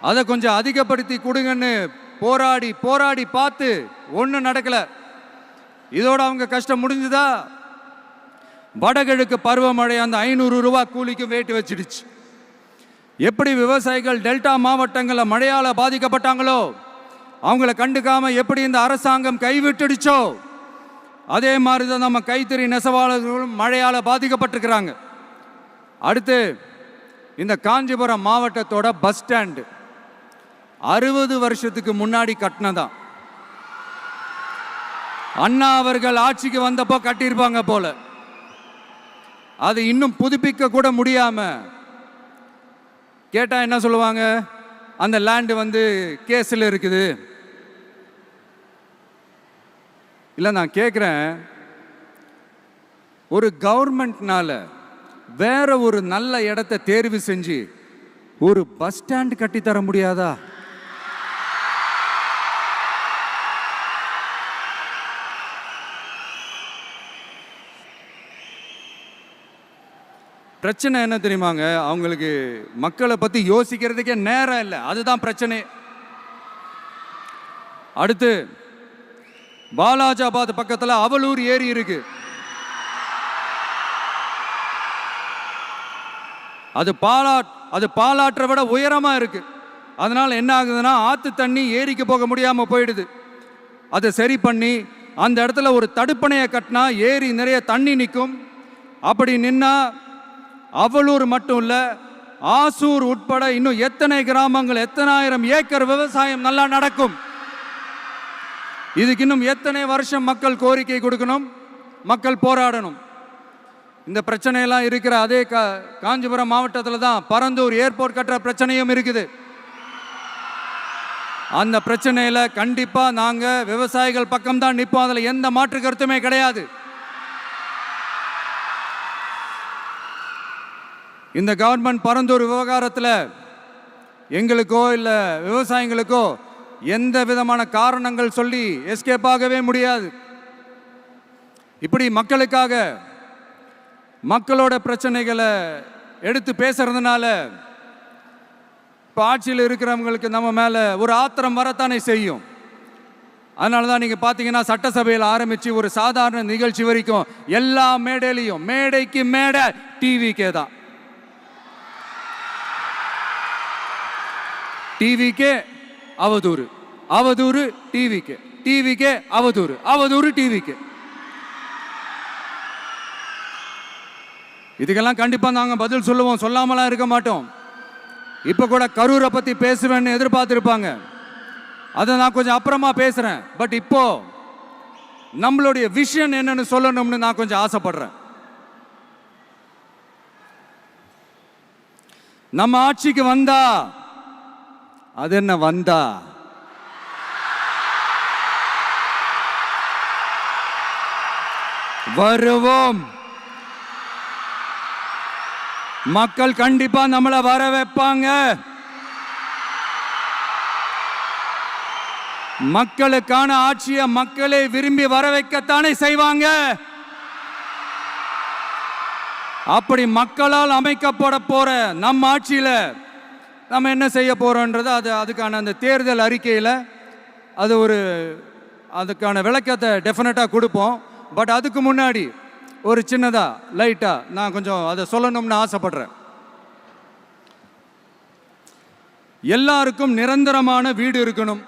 அதை கொஞ்சம் அதிகப்படுத்தி கொடுங்கன்னு போராடி போராடி பார்த்து ஒன்றும் நடக்கல. இதோட அவங்க கஷ்டம் முடிஞ்சுதா? வடகிழக்கு பருவமழை அந்த 500 ரூபா கூலிக்கு வேட்டு வச்சிடுச்சு. எப்படி விவசாயிகள் டெல்டா மாவட்டங்களில் மழையால் பாதிக்கப்பட்டாங்களோ, அவங்கள கண்டுக்காம எப்படி இந்த அரசாங்கம் கைவிட்டுடுச்சோ, அதே மாதிரி தான் நம்ம கைத்தறி நெசவாளர்களும் மழையால் பாதிக்கப்பட்டிருக்கிறாங்க. அடுத்து இந்த காஞ்சிபுரம் மாவட்டத்தோட பஸ் ஸ்டாண்டு 60 வருஷத்துக்கு முன்னாடி கட்டினதான். அண்ணா அவர்கள் ஆட்சிக்கு வந்தப்போ கட்டியிருப்பாங்க போல. அது இன்னும் புதுப்பிக்க கூட முடியாம கேட்டா என்ன சொல்லுவாங்க, அந்த லேண்டு வந்து கேஸில் இருக்குது. இல்லை, நான் கேட்குறேன், ஒரு கவர்மெண்ட்னால வேற ஒரு நல்ல இடத்தை தேர்வு செஞ்சு ஒரு பஸ் ஸ்டாண்ட் கட்டித்தர முடியாதா? பிரச்சனை என்ன தெரியுமாங்க, அவங்களுக்கு மக்களை பற்றி யோசிக்கிறதுக்கே நேரம் இல்லை. அதுதான் பிரச்சனை. அடுத்து பாலாஜாபாத் பக்கத்தில் அவலூர் ஏரி இருக்கு. அது பாலாற்றை விட உயரமா இருக்கு. அதனால என்ன ஆகுதுன்னா, ஆத்து தண்ணி ஏரிக்கு போக முடியாம போயிடுது. அதை சரி பண்ணி அந்த இடத்துல ஒரு தடுப்பணையை கட்டினா ஏரி நிறைய தண்ணி நிற்கும். அப்படி நின்னா அவலூர் மட்டும் இல்ல, ஆசூர் உட்பட இன்னும் எத்தனை கிராமங்கள், எத்தனை ஆயிரம் ஏக்கர் விவசாயம் நல்லா நடக்கும். இதுக்கு இன்னும் எத்தனை வருஷம் மக்கள் கோரிக்கை கொடுக்கணும், மக்கள் போராடணும். இந்த பிரச்சனையெல்லாம் இருக்கிற அதே காஞ்சிபுரம் மாவட்டத்தில் தான் பரந்தூர் ஏர்போர்ட் கட்டுற பிரச்சனையும் இருக்குது. அந்த பிரச்சனையில கண்டிப்பா நாங்க விவசாயிகள் பக்கம் தான் நிற்போம். அதில் எந்த மாற்று கருத்துமே கிடையாது. இந்த கவர்மெண்ட் பரந்தூர் விவகாரத்தில் எங்களுக்கோ இல்லை விவசாயிகளுக்கோ எந்த விதமான காரணங்கள் சொல்லி எஸ்கேப் ஆகவே முடியாது. இப்படி மக்களுக்காக மக்களோட பிரச்சனைகளை எடுத்து பேசுறதுனால இப்போ ஆட்சியில் இருக்கிறவங்களுக்கு நம்ம மேலே ஒரு ஆத்திரம் வரத்தானே செய்யும். அதனால தான் நீங்கள் பார்த்தீங்கன்னா சட்டசபையில் ஆரம்பித்து ஒரு சாதாரண நிகழ்ச்சி வரைக்கும் எல்லா மேடையிலையும் மேடைக்கு மேடை டிவிக்கே தான். டிவிக்கே அவதூறு, அவதூறு டிவிக்கு, டிவிக்கே அவதூறு, அவதூறு டிவிக்கு. இதுக்கெல்லாம் கண்டிப்பா நாங்க பதில் சொல்லுவோம், சொல்லாமலாம் இருக்க மாட்டோம். இப்ப கூட கரூரை பத்தி பேசுவேன்னு எதிர்பார்த்திருப்பாங்க. அதை நான் கொஞ்சம் அப்புறமா பேசுறேன். பட் இப்போ நம்மளுடைய விஷன் என்னன்னு சொல்லணும்னு நான் கொஞ்சம் ஆசைப்படுறேன். நம்ம ஆட்சிக்கு வந்தா, அது என்ன வந்தா, வருவோம். மக்கள் கண்டிப்பா நம்மளை வர வைப்பாங்க. மக்களுக்கான ஆட்சியை மக்களே விரும்பி வர வைக்கத்தானே செய்வாங்க. அப்படி மக்களால் அமைக்கப்பட போற நம்ம ஆட்சியில நம்ம என்ன செய்ய போறோம்ன்றது அதுக்கான அந்த தேர்தல் அறிக்கையில் அதுக்கான விளக்கத்தை டெஃபினட்டாக கொடுப்போம். பட் அதுக்கு முன்னாடி ஒரு சின்னதாக லைட்டாக நான் கொஞ்சம் அதை சொல்லணும்னு ஆசைப்படுறேன். எல்லாருக்கும் நிரந்தரமான வீடு இருக்கணும்.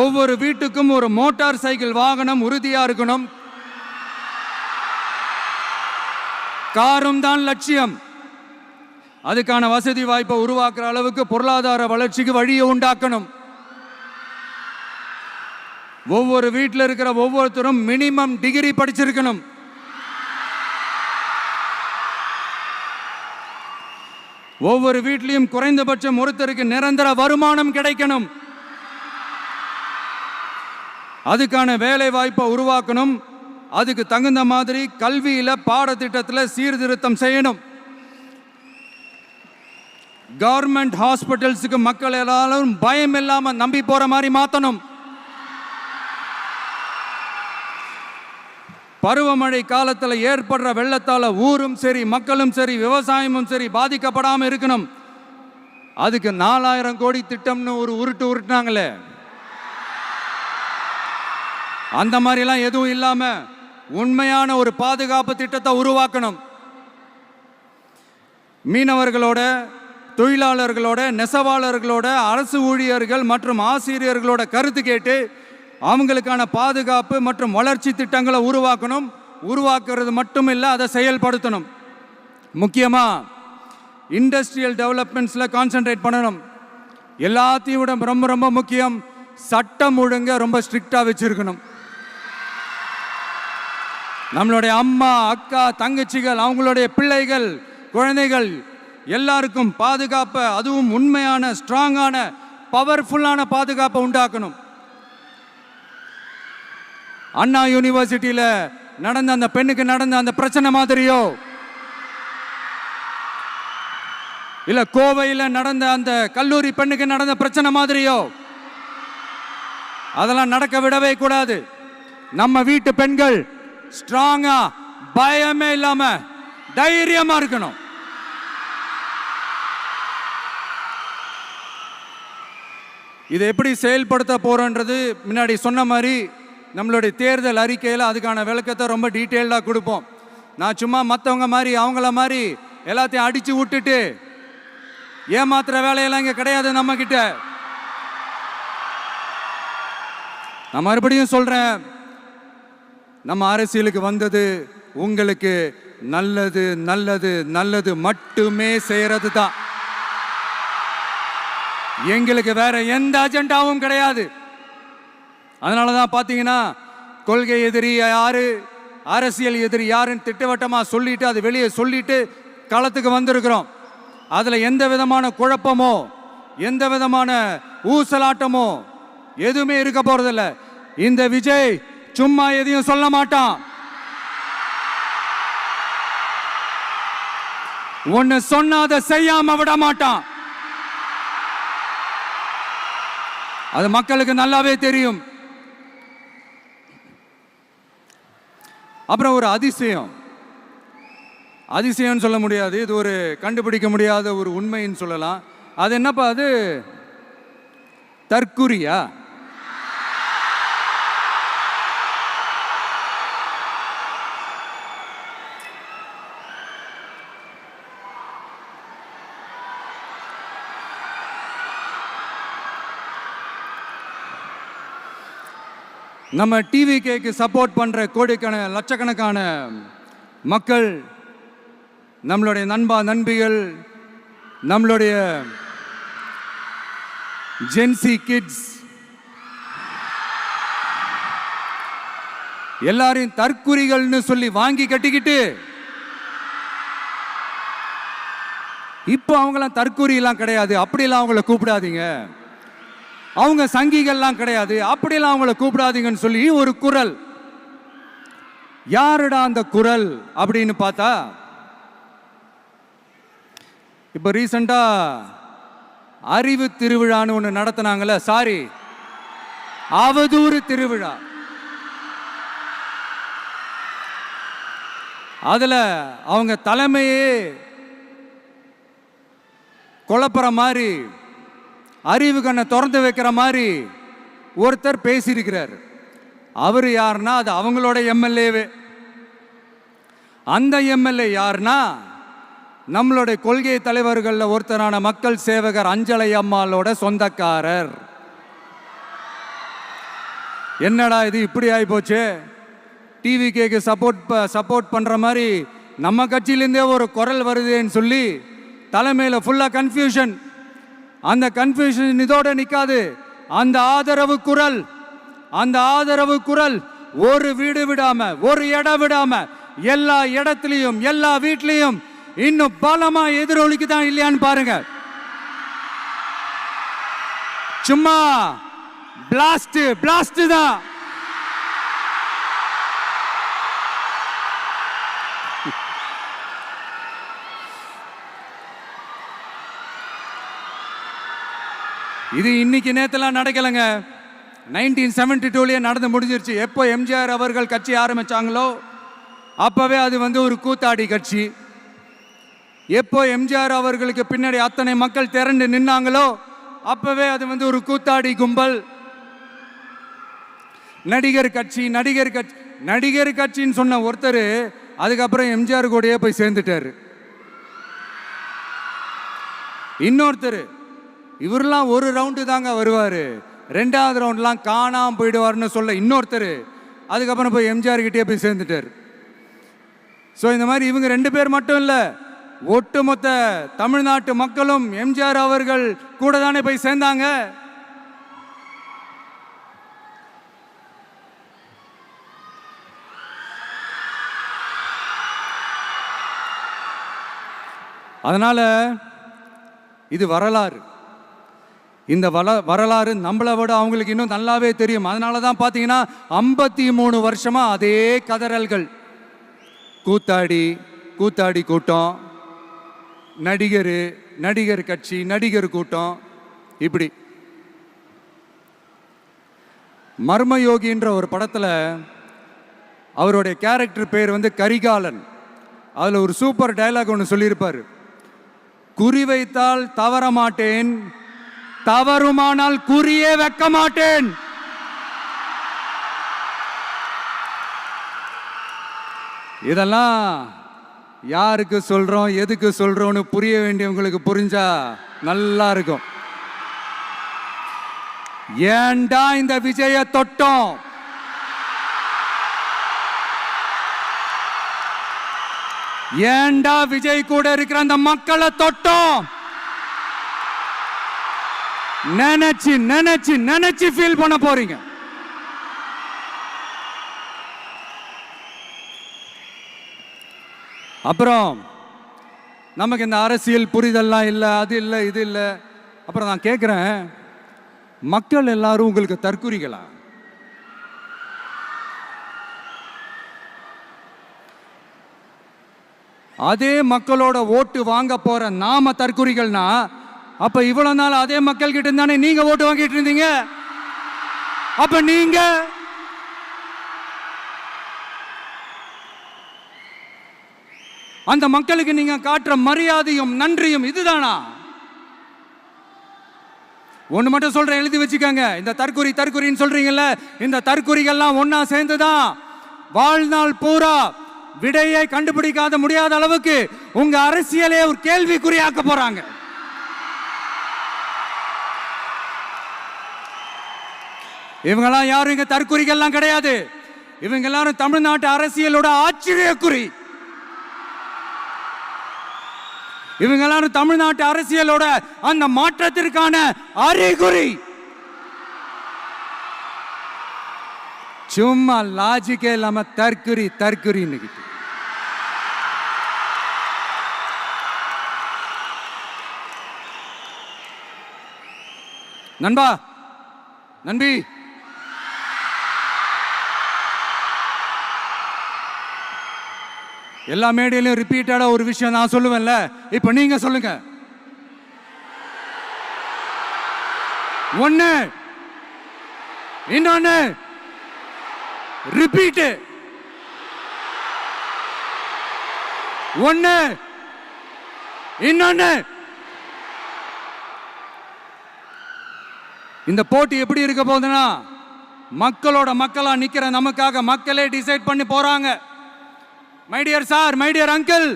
ஒவ்வொரு வீட்டுக்கும் ஒரு மோட்டார் சைக்கிள் வாகனம் உறுதியாக இருக்கணும். காரும் தான் லட்சியம். அதுக்கான வசதி வாய்ப்பை உருவாக்குற அளவுக்கு பொருளாதார வளர்ச்சிக்கு வழியை உண்டாக்கணும். ஒவ்வொரு வீட்டில் இருக்கிற ஒவ்வொருத்தரும் மினிமம் டிகிரி படிச்சிருக்கணும். ஒவ்வொரு வீட்லையும் குறைந்தபட்சம் ஒருத்தருக்கு நிரந்தர வருமானம் கிடைக்கணும். அதுக்கான வேலை வாய்ப்பை உருவாக்கணும். அதுக்கு தகுந்த மாதிரி கல்வியில பாடத்திட்டத்தில் சீர்திருத்தம் செய்யணும். கவர்மெண்ட் ஹாஸ்பிட்டல்ஸுக்கு மக்கள் எல்லாரும் பயம் இல்லாம நம்பி போற மாதிரி மாத்தணும். பருவமழை காலத்தில் ஏற்படுற வெள்ளத்தால் ஊரும் சரி மக்களும் சரி விவசாயமும் சரி பாதிக்கப்படாமல் இருக்கணும். அதுக்கு 4000 கோடி திட்டம்னு ஒரு உருட்டுனாங்களே, அந்த மாதிரிலாம் எதுவும் இல்லாம உண்மையான ஒரு பாதுகாப்பு திட்டத்தை உருவாக்கணும். மீனவர்களோட, தொழிலாளர்களோட, நெசவாளர்களோட, அரசு ஊழியர்கள் மற்றும் ஆசிரியர்களோட கருத்து கேட்டு அவங்களுக்கான பாதுகாப்பு மற்றும் வளர்ச்சி திட்டங்களை உருவாக்கணும். உருவாக்குறது மட்டும் இல்லை, அதை செயல்படுத்தணும். முக்கியமாக இண்டஸ்ட்ரியல் டெவலப்மெண்ட்ஸில் கான்சென்ட்ரேட் பண்ணணும். எல்லாத்தையும் விட ரொம்ப ரொம்ப முக்கியம், சட்டம் ஒழுங்க ரொம்ப ஸ்ட்ரிக்டாக வச்சிருக்கணும். நம்மளுடைய அம்மா, அக்கா, தங்கச்சிகள், அவங்களுடைய பிள்ளைகள், குழந்தைகள் எல்லாருக்கும் பாதுகாப்பை, அதுவும் உண்மையான ஸ்ட்ராங்கான பவர்ஃபுல்லான பாதுகாப்பை உண்டாக்கணும். அண்ணா யூனிவர்சிட்டியில் நடந்த அந்த பெண்ணுக்கு நடந்த அந்த பிரச்சனை மாதிரியோ, இல்ல கோவையில் நடந்த அந்த கல்லூரி பெண்ணுக்கு நடந்த பிரச்சனை மாதிரியோ அதெல்லாம் நடக்க விடவே கூடாது. நம்ம வீட்டு பெண்கள் ஸ்ட்ராங்கா, பயமே இல்லாம தைரியமா இருக்கணும். இதை எப்படி செயல்படுத்த போறோன்றது முன்னாடி சொன்ன மாதிரி நம்மளுடைய தேர்தல் அறிக்கையில் அதுக்கான விளக்கத்தை ரொம்ப டீட்டெயில்டாக கொடுப்போம். நான் சும்மா மற்றவங்க மாதிரி அவங்கள மாதிரி எல்லாத்தையும் அடிச்சு விட்டுட்டு ஏமாத்துற வேலையெல்லாம் இங்கே கிடையாது நம்ம கிட்ட. நான் மறுபடியும் சொல்றேன், நம்ம அரசியலுக்கு வந்தது உங்களுக்கு நல்லது நல்லது நல்லது மட்டுமே செய்யறது தான். எங்களுக்கு வேற எந்த அஜெண்டாவும் கிடையாது. அதனால தான் பார்த்தீங்கன்னா கொள்கை எதிரி யாரு, அரசியல் எதிரி யாருன்னு திட்டவட்டமாக சொல்லிட்டு அது வெளியே சொல்லிட்டு களத்துக்கு வந்திருக்கிறோம். அதில் எந்த விதமான குழப்பமோ எந்த விதமான ஊசலாட்டமோ எதுவுமே இருக்க போறதில்ல. இந்த விஜய் சும்மா எதையும் சொல்ல மாட்டான். ஒன்னு சொன்ன அதை செய்யாம விட மாட்டான். அது மக்களுக்கு நல்லாவே தெரியும். அப்புறம் ஒரு அதிசயம் சொல்ல முடியாது, இது ஒரு கண்டுபிடிக்க முடியாத ஒரு உண்மைன்னு சொல்லலாம். அது என்னப்பா, அது தற்குறியா? நம்ம டிவிகேக்கு சப்போர்ட் பண்ற கோடிக்கணக்கான லட்சக்கணக்கான மக்கள், நம்மளுடைய நண்பிகள், நம்மளுடைய ஜென்சி கிட்ஸ் எல்லாரையும் தற்குறிகள்னு சொல்லி வாங்கி கட்டிக்கிட்டு இப்போ அவங்களாம் தற்குறியெல்லாம் கிடையாது, அப்படிலாம் அவங்கள கூப்பிடாதீங்க, அவங்க சங்கிகள்லாம் கிடையாது, அப்படிலாம் அவங்கள கூப்பிடாதீங்கன்னு சொல்லி ஒரு குரல். யாருடா அந்த குரல் அப்படின்னு பார்த்தா, இப்போ ரீசண்டா அறிவு திருவிழான்னு ஒன்று நடத்தினாங்கல்ல, சாரி அவதூறு திருவிழா. அதில் அவங்க தலைமையே குழப்புற மாதிரி, அறிவு கண்ணை திறந்து வைக்கிற மாதிரி ஒருத்தர் பேசியிருக்கிறார். அவர் யாருன்னா அது அவங்களோட எம்எல்ஏவே. அந்த எம்எல்ஏ யாருன்னா நம்மளுடைய கொள்கை தலைவர்களில் ஒருத்தரான மக்கள் சேவகர் அஞ்சலை அம்மாளோட சொந்தக்காரர். என்னடா இது இப்படி ஆகி போச்சு, டிவிகேக்கு சப்போர்ட் பண்ற மாதிரி நம்ம கட்சியிலேருந்தே ஒரு குரல் வருதுன்னு சொல்லி தலைமையில் ஃபுல்லாக கன்ஃபியூஷன். அந்த கன்ஃபியூஷன் இதோட நிற்காது, அந்த ஆதரவு குரல் ஒரு வீடு விடாம, ஒரு இடம் விடாம, எல்லா இடத்துலையும் எல்லா வீட்லையும் இன்னும் பலமா எதிரொலிக்கு தான் இல்லையான்னு பாருங்க. சும்மா பிளாஸ்ட் தான். இது இன்னைக்கு நேத்தெல்லாம் நடக்கலைங்க, 1972 நடந்து முடிஞ்சிருச்சு. எப்போ எம்ஜிஆர் அவர்கள் கட்சி ஆரம்பிச்சாங்களோ அப்பவே அது ஒரு கூத்தாடி கட்சி. எப்போ எம்ஜிஆர் அவர்களுக்கு பின்னாடி அத்தனை மக்கள் திரண்டு நின்னாங்களோ அப்பவே அது ஒரு கூத்தாடி கும்பல். நடிகர் கட்சி நடிகர் கட்சி நடிகர் கட்சின்னு சொன்ன ஒருத்தர் அதுக்கப்புறம் எம்ஜிஆர் கூடயே போய் சேர்ந்துட்டாரு. இன்னொருத்தர் இவரெல்லாம் ஒரு ரவுண்டு தாங்க வருவார், ரெண்டாவது ரவுண்ட்லாம் காணாமல் போயிடுவார்னு சொல்ல இன்னொருத்தர் அதுக்கப்புறம் போய் எம்ஜிஆர் கிட்டே போய் சேர்ந்துட்டார். ஸோ இந்த மாதிரி இவங்க 2 பேர் மட்டும் இல்லை, ஒட்டுமொத்த தமிழ்நாட்டு மக்களும் எம்ஜிஆர் அவர்கள் கூட தானே போய் சேர்ந்தாங்க. அதனால இது வரலாறு. இந்த வரலாறு நம்மளை விட அவங்களுக்கு இன்னும் நல்லாவே தெரியும். அதனால தான் பார்த்தீங்கன்னா 53 வருஷமா அதே கதறல்கள். கூத்தாடி கூட்டம், நடிகர் கட்சி நடிகர் கூட்டம். இப்படி மர்மயோகின்ற ஒரு படத்தில் அவருடைய கேரக்டர் பேர் கரிகாலன். அதில் ஒரு சூப்பர் டயலாக் ஒன்று சொல்லியிருப்பார். குறி வைத்தால் தவற மாட்டேன், தவறுமானால் குறியே வைக்க மாட்டேன். இதெல்லாம் யாருக்கு சொல்றோம் எதுக்கு சொல்றோம்னு புரிய வேண்டியவங்களுக்கு புரிஞ்சா நல்லா இருக்கும். ஏண்டா இந்த விஜய தொட்டோம், ஏண்டா விஜய் கூட இருக்கிற அந்த மக்களை தொட்டோம் நினைச்சு நினைச்சு நினைச்சு ஃபீல் பண்ண போறீங்க. அப்புறம் நமக்கு இந்த அரசியல் புரிதல்லாம் இல்லை, அது இல்லை இது இல்லை. அப்புறம் நான் கேட்குறேன், மக்கள் எல்லாரும் உங்களுக்கு தற்குறிகளா? அதே மக்களோட ஓட்டு வாங்க போற நாம தற்குறிகள்னா அப்ப இவ்வளவு நாள் அதே மக்கள் கிட்ட இருந்தானே நீங்க ஓட்டு வாங்கிட்டு இருந்தீங்க. அப்ப நீங்க அந்த மக்களுக்கு நீங்க காட்டுற மரியாதையும் நன்றியும் இதுதானா? ஒண்ணு மட்டும் சொல்றேன், எழுதி வச்சுக்கோங்க. இந்த தற்குறின்னு சொல்றீங்கல்ல, இந்த தற்குறிகள்லாம் ஒன்னா சேர்ந்துதான் வாழ்நாள் பூரா விடையை கண்டுபிடிக்காத முடியாத அளவுக்கு உங்க அரசியலே ஒரு கேள்விக்குறியாக்க போறாங்க. இவங்கெல்லாம் யாரும் இங்க தற்குறிகள்லாம் கிடையாது. இவங்க எல்லாரும் தமிழ்நாட்டு அரசியலோட ஆச்சரியக்குறி. இவங்க எல்லாரும் தமிழ்நாட்டு அரசியலோட அந்த மாற்றத்திற்கான அறிகுறி. சும்மா லாஜிக்கே இல்லாம தற்குறி. நம்பி எல்லா மேடையிலும் ரிப்பீட்டடா ஒரு விஷயம் நான் சொல்லுவேன்ல, இப்ப நீங்க சொல்லுங்க. ஒண்ணு, இன்னொன்னு, ரிப்பீட். ஒண்ணு, இன்னொன்னு. இந்த போட்டி எப்படி இருக்க போகுதுன்னா, மக்களோட மக்களா நிக்கிற நமக்காக மக்களே டிசைட் பண்ணி போறாங்க. My dear sir, my dear uncle,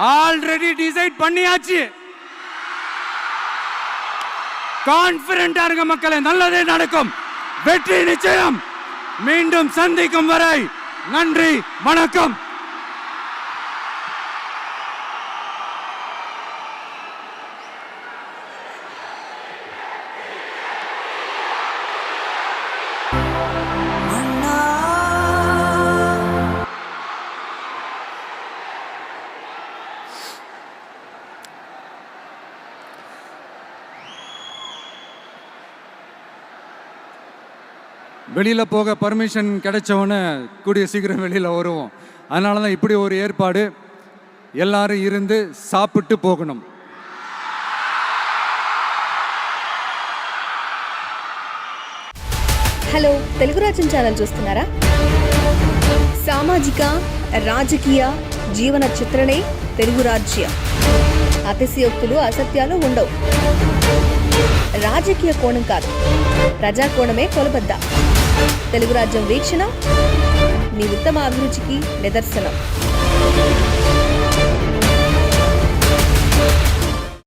already decide பண்ணியாச்சு. கான்பிடென்டா இருங்க மக்களே, நல்லதே நடக்கும், வெற்றி நிச்சயம். மீண்டும் சந்திக்கும் வரை நன்றி, வணக்கம். வெளியில் போக பர்மிஷன் கிடைச்சவொன்னே கூடிய சீக்கிரம் வெளியில் வருவோம். அதனால தான் இப்படி ஒரு ஏற்பாடு. எல்லாரும் இருந்து சாப்பிட்டு போகணும். హలో, తెలుగు రాజ్యం ఛానల్ చూస్తున్నారా? సామాజిక రాజకీయ జీవన చిత్రణే తెలుగు రాజ్యం. అతిశయోక్తులు అసత్యాలు ఉండవు. రాజకీయ కోణం కాదు, ప్రజా కోణమే కొలబద్ద. తెలుగు రాజ్యం వీక్షణ నీ ఉత్తమ అభిరుచికి నిదర్శనం.